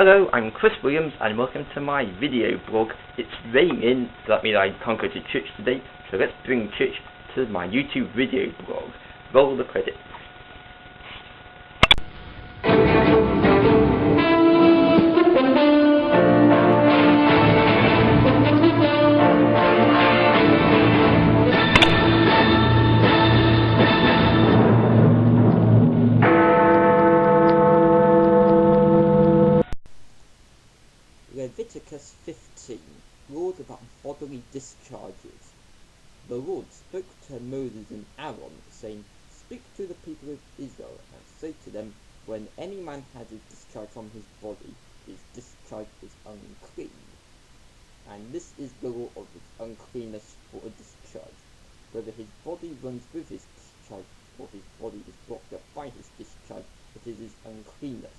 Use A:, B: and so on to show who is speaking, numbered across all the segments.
A: Hello, I'm Chris Williams and welcome to my video blog. It's raining, so that means I can't go to church today, so let's bring church to my YouTube video blog. Roll the credits. Leviticus 15, Laws about bodily discharges. The Lord spoke to Moses and Aaron, saying, Speak to the people of Israel, and say to them, When any man has a discharge from his body, his discharge is unclean. And this is the law of his uncleanness for a discharge, whether his body runs with his discharge, or his body is blocked up by his discharge, it is his uncleanness.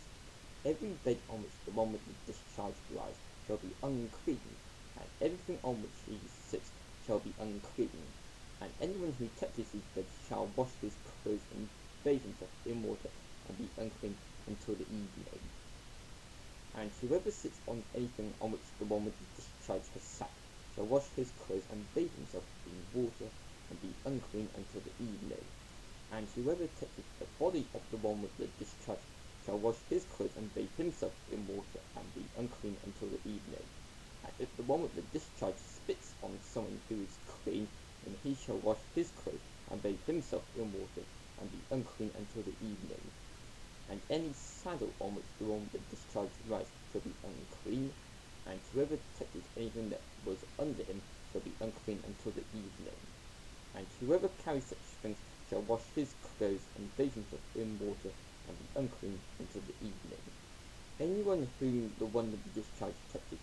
A: Every bed on which the one with the discharge lies shall be unclean, and everything on which he sits shall be unclean. And anyone who touches his bed shall wash his clothes and bathe himself in water, and be unclean until the evening. And whoever sits on anything on which the one with the discharge has sat shall wash his clothes and bathe himself in water, and be unclean until the evening. And whoever touches the body of the one with the discharge shall wash his clothes and bathe himself in water, and be unclean until the evening. And if the one with the discharge spits on someone who is clean, then he shall wash his clothes and bathe himself in water, and be unclean until the evening. And any saddle on which the one with the discharge rides shall be unclean, and whoever touches anything that was under him shall be unclean until the evening. And whoever carries such things shall wash his clothes and bathe himself in water, and be unclean until the evening. Anyone whom the one with the discharge touches,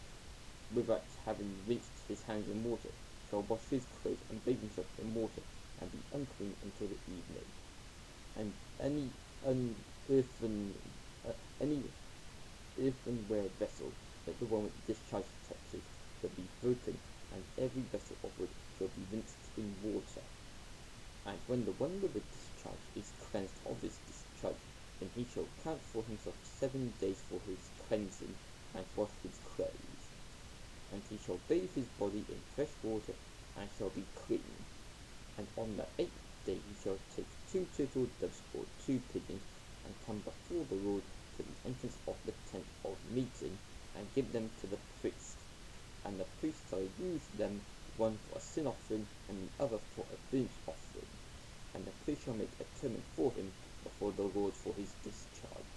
A: without having rinsed his hands in water, shall wash his clothes and bathe himself in water, and be unclean until the evening. And any earthenware vessel that the one with the discharge touches shall be broken, and every vessel of wood shall be rinsed in water. And when the one with the discharge is cleansed of his discharge, then he shall count for himself 7 days for his cleansing, and wash his clothes. And he shall bathe his body in fresh water, and shall be clean. And on the 8th day he shall take 2 turtle doves or 2 pigeons, and come before the Lord to the entrance of the tent of meeting, and give them to the priest. And the priest shall use them, one for a sin offering, and the other for a burnt offering. And the priest shall make atonement for him before the Lord for his discharge.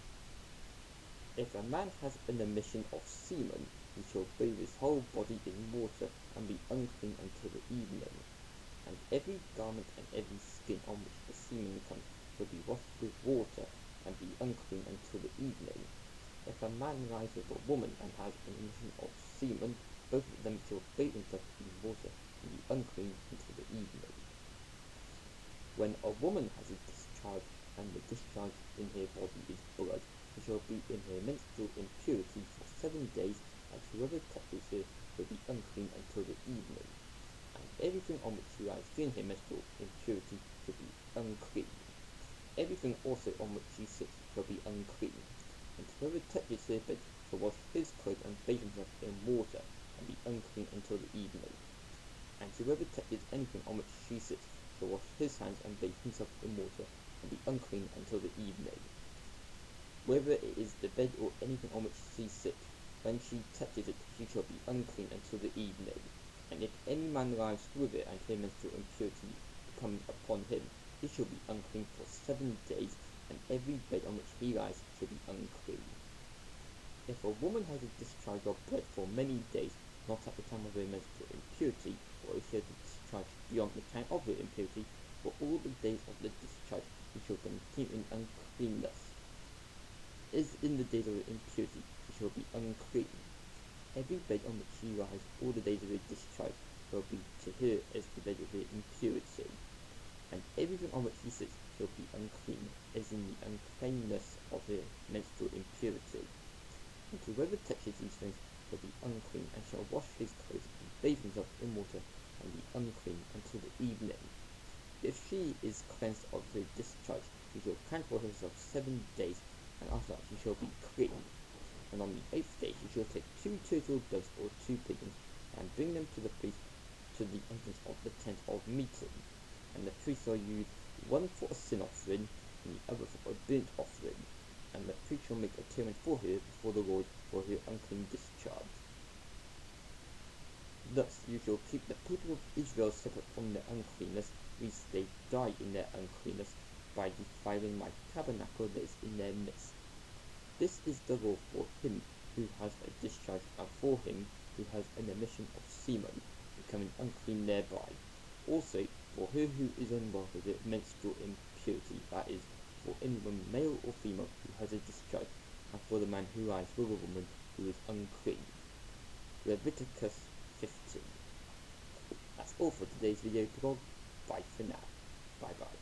A: If a man has an emission of semen, he shall bathe his whole body in water, and be unclean until the evening. And every garment and every skin on which the semen comes shall be washed with water, and be unclean until the evening. If a man lies with a woman and has an emission of semen, both of them shall bathe themselves in water, and be unclean until the evening. When a woman has a discharge, and the discharge in her body is blood, she shall be in her menstrual impurity for 7 days, and whoever touches her will be unclean until the evening. And everything on which she lies during her menstrual impurity shall be unclean. Everything also on which she sits shall be unclean. And whoever touches her bed shall wash his clothes and bathe himself in water, and be unclean until the evening. And whoever touches anything on which she sits shall wash his hands and bathe himself in water, and be unclean until the evening. Whether it is the bed or anything on which she sits, when she touches it, she shall be unclean until the evening. And if any man lies with it, and her menstrual impurity comes upon him, he shall be unclean for 7 days, and every bed on which he lies shall be unclean. If a woman has a discharge of blood for many days, not at the time of her menstrual impurity, or if she has a discharge beyond the time of her impurity, for all the days of the discharge she shall continue in uncleanness. As in the days of her impurity, she shall be unclean. Every bed on which she lies all the days of her discharge shall be to her as the bed of her impurity. And everything on which she sits shall be unclean, as in the uncleanness of her menstrual impurity. And whoever touches these things shall be unclean, and shall wash his clothes and bathe himself in water, and be unclean until the evening. If she is cleansed of her discharge, she shall count for herself 7 days, and after that she shall be clean. And on the 8th day he shall take 2 turtle doves or 2 pigeons, and bring them to the priest to the entrance of the tent of meeting. And the priest shall use one for a sin offering, and the other for a burnt offering. And the priest shall make atonement for her before the Lord for her unclean discharge. Thus you shall keep the people of Israel separate from their uncleanness, lest they die in their uncleanness by defiling my tabernacle that is in their midst. This is the law for him who has a discharge, and for him who has an emission of semen, becoming unclean thereby. Also for her who is unwell with a menstrual impurity, that is, for anyone male or female who has a discharge, and for the man who lies with a woman who is unclean. Leviticus 15. That's all for today's video blog. Bye for now. Bye bye.